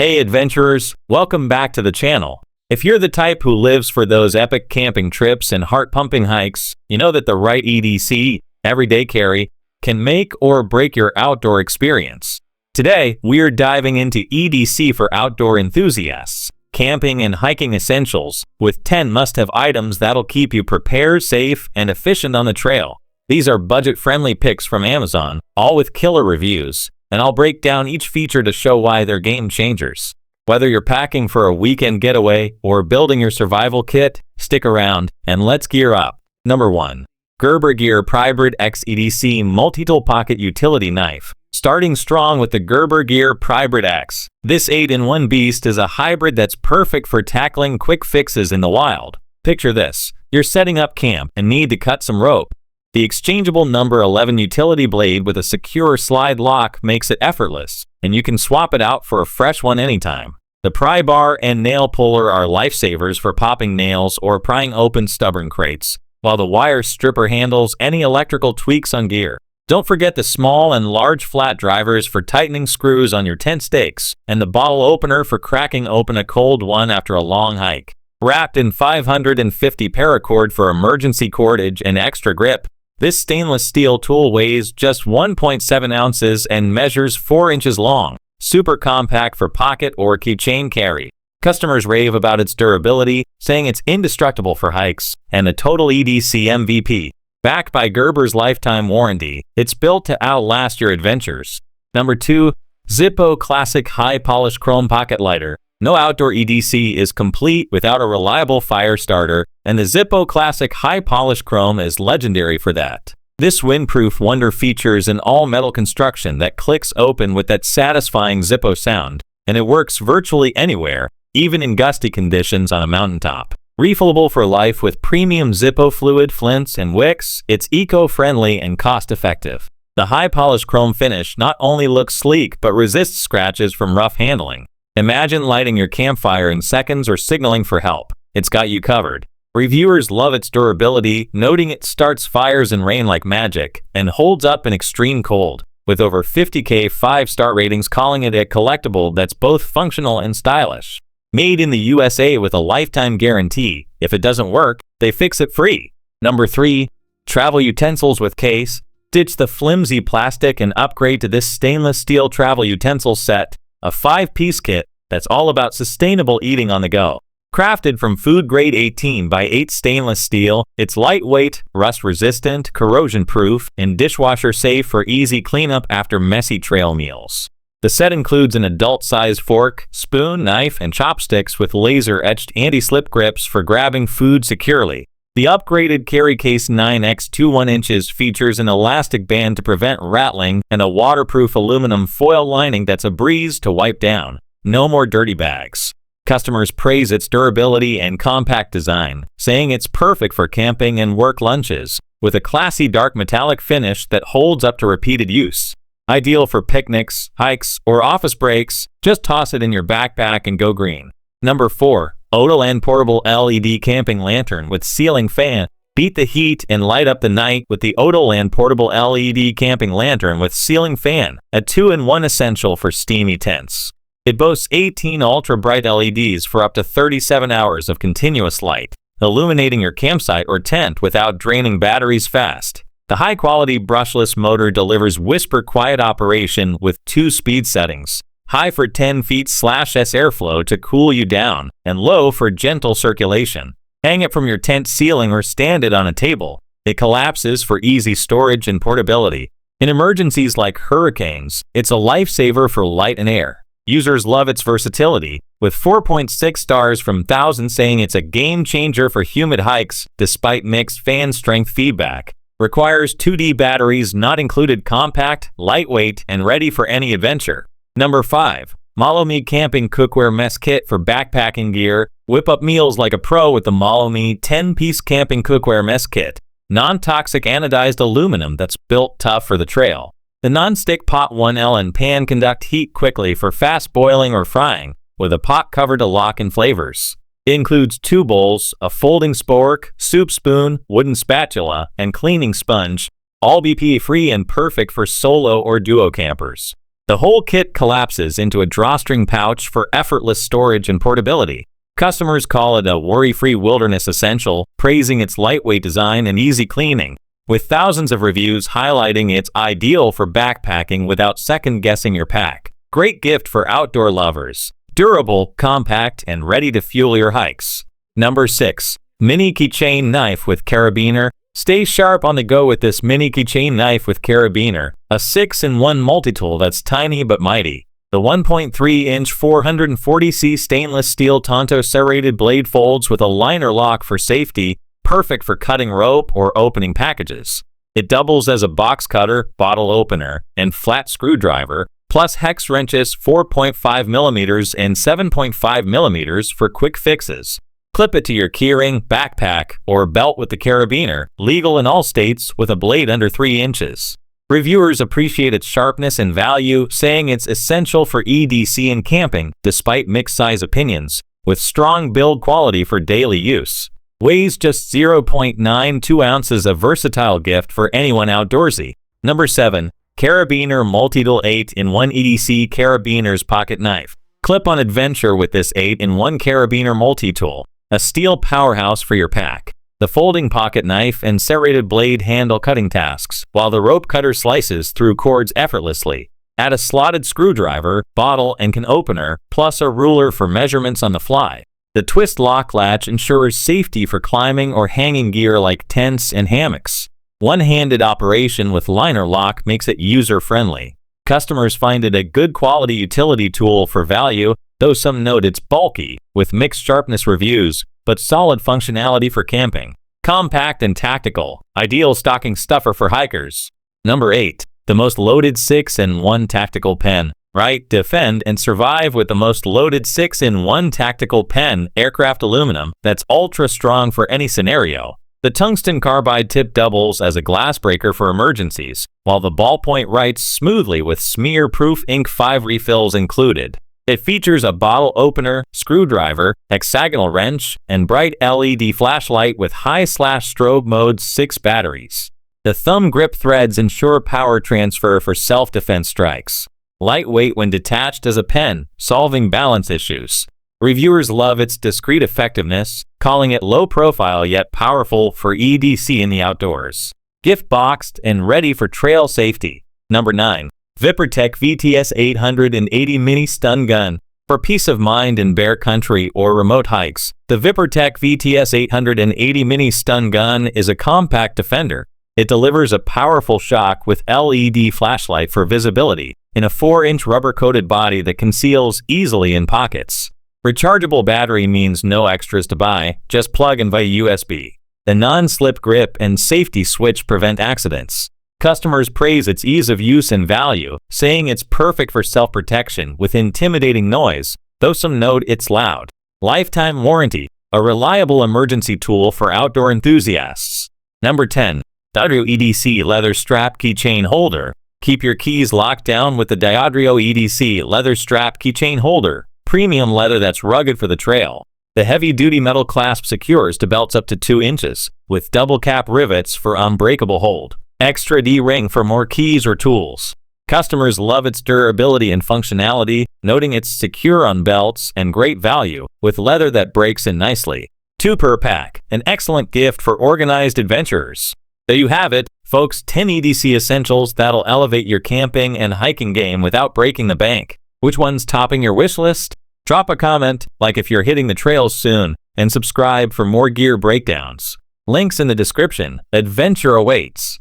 Hey adventurers, welcome back to the channel. If you're the type who lives for those epic camping trips and heart-pumping hikes, you know that the right EDC, everyday carry, can make or break your outdoor experience. Today, we're diving into EDC for outdoor enthusiasts, camping and hiking essentials, with 10 must-have items that'll keep you prepared, safe, and efficient on the trail. These are budget-friendly picks from Amazon, all with killer reviews, and I'll break down each feature to show why they're game changers. Whether you're packing for a weekend getaway or building your survival kit, stick around and let's gear up. Number 1. Gerber Gear Prybrid X EDC Multitool Pocket Utility Knife. Starting strong with the Gerber Gear Prybrid X. This 8-in-1 beast is a hybrid that's perfect for tackling quick fixes in the wild. Picture this: you're setting up camp and need to cut some rope. The exchangeable number 11 utility blade with a secure slide lock makes it effortless, and you can swap it out for a fresh one anytime. The pry bar and nail puller are lifesavers for popping nails or prying open stubborn crates, while the wire stripper handles any electrical tweaks on gear. Don't forget the small and large flat drivers for tightening screws on your tent stakes, and the bottle opener for cracking open a cold one after a long hike. Wrapped in 550 paracord for emergency cordage and extra grip, this stainless steel tool weighs just 1.7 ounces and measures 4 inches long. Super compact for pocket or keychain carry. Customers rave about its durability, saying it's indestructible for hikes, and a total EDC MVP. Backed by Gerber's lifetime warranty, it's built to outlast your adventures. Number 2. Zippo Classic High Polish Chrome Pocket Lighter. No outdoor EDC is complete without a reliable fire starter, and the Zippo Classic High Polish Chrome is legendary for that. This windproof wonder features an all-metal construction that clicks open with that satisfying Zippo sound, and it works virtually anywhere, even in gusty conditions on a mountaintop. Refillable for life with premium Zippo fluid, flints, and wicks, it's eco-friendly and cost-effective. The high polished chrome finish not only looks sleek but resists scratches from rough handling. Imagine lighting your campfire in seconds or signaling for help. It's got you covered. Reviewers love its durability, noting it starts fires in rain like magic and holds up in extreme cold, with over 50K 5-star ratings calling it a collectible that's both functional and stylish. Made in the USA with a lifetime guarantee. If it doesn't work, they fix it free. Number 3. Travel Utensils with Case. Ditch the flimsy plastic and upgrade to this stainless steel travel utensil set, a 5-piece kit that's all about sustainable eating on the go. Crafted from food-grade 18x8 stainless steel, it's lightweight, rust-resistant, corrosion-proof, and dishwasher-safe for easy cleanup after messy trail meals. The set includes an adult-sized fork, spoon, knife, and chopsticks with laser-etched anti-slip grips for grabbing food securely. The upgraded carry case 9x21 inches features an elastic band to prevent rattling and a waterproof aluminum foil lining that's a breeze to wipe down. No more dirty bags. Customers praise its durability and compact design, saying it's perfect for camping and work lunches, with a classy dark metallic finish that holds up to repeated use. Ideal for picnics, hikes, or office breaks, just toss it in your backpack and go green. Number 4. Odoland Portable LED Camping Lantern with Ceiling Fan. Beat the heat and light up the night with the Odoland Portable LED Camping Lantern with Ceiling Fan, a 2-in-1 essential for steamy tents. It boasts 18 ultra-bright LEDs for up to 37 hours of continuous light, illuminating your campsite or tent without draining batteries fast. The high-quality brushless motor delivers whisper-quiet operation with 2 speed settings, high for 10 feet/s airflow to cool you down, and low for gentle circulation. Hang it from your tent ceiling or stand it on a table. It collapses for easy storage and portability. In emergencies like hurricanes, it's a lifesaver for light and air. Users love its versatility, with 4.6 stars from 1,000 saying it's a game changer for humid hikes despite mixed fan strength feedback. Requires 2D batteries not included, compact, lightweight, and ready for any adventure. Number 5. MalloMe Camping Cookware Mess Kit for backpacking gear. Whip up meals like a pro with the MalloMe 10-piece Camping Cookware Mess Kit. Non-toxic anodized aluminum that's built tough for the trail. The non-stick pot 1L and pan conduct heat quickly for fast boiling or frying, with a pot cover to lock in flavors. It includes 2 bowls, a folding spork, soup spoon, wooden spatula, and cleaning sponge, all BPA-free and perfect for solo or duo campers. The whole kit collapses into a drawstring pouch for effortless storage and portability. Customers call it a worry-free wilderness essential, praising its lightweight design and easy cleaning, with thousands of reviews highlighting it's ideal for backpacking without second-guessing your pack. Great gift for outdoor lovers. Durable, compact, and ready to fuel your hikes. Number 6. Mini Keychain Knife with Carabiner. Stay sharp on the go with this mini keychain knife with Carabiner, a 6-in-1 multi-tool that's tiny but mighty. The 1.3-inch 440C stainless steel Tonto serrated blade folds with a liner lock for safety, perfect for cutting rope or opening packages. It doubles as a box cutter, bottle opener, and flat screwdriver, plus hex wrenches 4.5mm and 7.5mm for quick fixes. Clip it to your keyring, backpack, or belt with the Carabiner, legal in all states with a blade under 3 inches. Reviewers appreciate its sharpness and value, saying it's essential for EDC and camping, despite mixed-size opinions, with strong build quality for daily use. Weighs just 0.92 ounces, a versatile gift for anyone outdoorsy. Number 7. Carabiner Multitool 8-in-1 EDC Carabiner's Pocket Knife. Clip-on adventure with this 8-in-1 Carabiner multi-tool, a steel powerhouse for your pack. The folding pocket knife and serrated blade handle cutting tasks, while the rope cutter slices through cords effortlessly. Add a slotted screwdriver, bottle, and can opener, plus a ruler for measurements on the fly. The twist lock latch ensures safety for climbing or hanging gear like tents and hammocks. One-handed operation with liner lock makes it user-friendly. Customers find it a good quality utility tool for value, though some note it's bulky, with mixed sharpness reviews, but solid functionality for camping. Compact and tactical, ideal stocking stuffer for hikers. Number 8. The most loaded 6-in-1 tactical pen. Right, defend and survive with the most loaded 6-in-1 tactical pen, aircraft aluminum, that's ultra strong for any scenario. The tungsten carbide tip doubles as a glass breaker for emergencies, while the ballpoint writes smoothly with smear-proof ink 5 refills included. It features a bottle opener, screwdriver, hexagonal wrench, and bright LED flashlight with high/strobe mode 6 batteries. The thumb grip threads ensure power transfer for self-defense strikes. Lightweight when detached as a pen, solving balance issues. Reviewers love its discreet effectiveness, calling it low profile yet powerful for EDC in the outdoors. Gift boxed and ready for trail safety. Number 9. VIPERTEK VTS 880 Mini Stun Gun. For peace of mind in bear country or remote hikes, the VIPERTEK VTS 880 Mini Stun Gun is a compact defender. It delivers a powerful shock with LED flashlight for visibility, in a 4-inch rubber-coated body that conceals easily in pockets. Rechargeable battery means no extras to buy, just plug in via USB. The non-slip grip and safety switch prevent accidents. Customers praise its ease of use and value, saying it's perfect for self-protection with intimidating noise, though some note it's loud. Lifetime warranty, a reliable emergency tool for outdoor enthusiasts. Number 10. Diadrio EDC Leather Strap Keychain Holder. Keep your keys locked down with the Diadrio EDC Leather Strap Keychain Holder. Premium leather that's rugged for the trail. The heavy-duty metal clasp secures to belts up to 2 inches, with double cap rivets for unbreakable hold. Extra D-ring for more keys or tools. Customers love its durability and functionality, noting it's secure on belts and great value, with leather that breaks in nicely. 2 per pack, an excellent gift for organized adventurers. There you have it, folks, 10 EDC essentials that'll elevate your camping and hiking game without breaking the bank. Which one's topping your wish list? Drop a comment, like if you're hitting the trails soon, and subscribe for more gear breakdowns. Links in the description. Adventure awaits.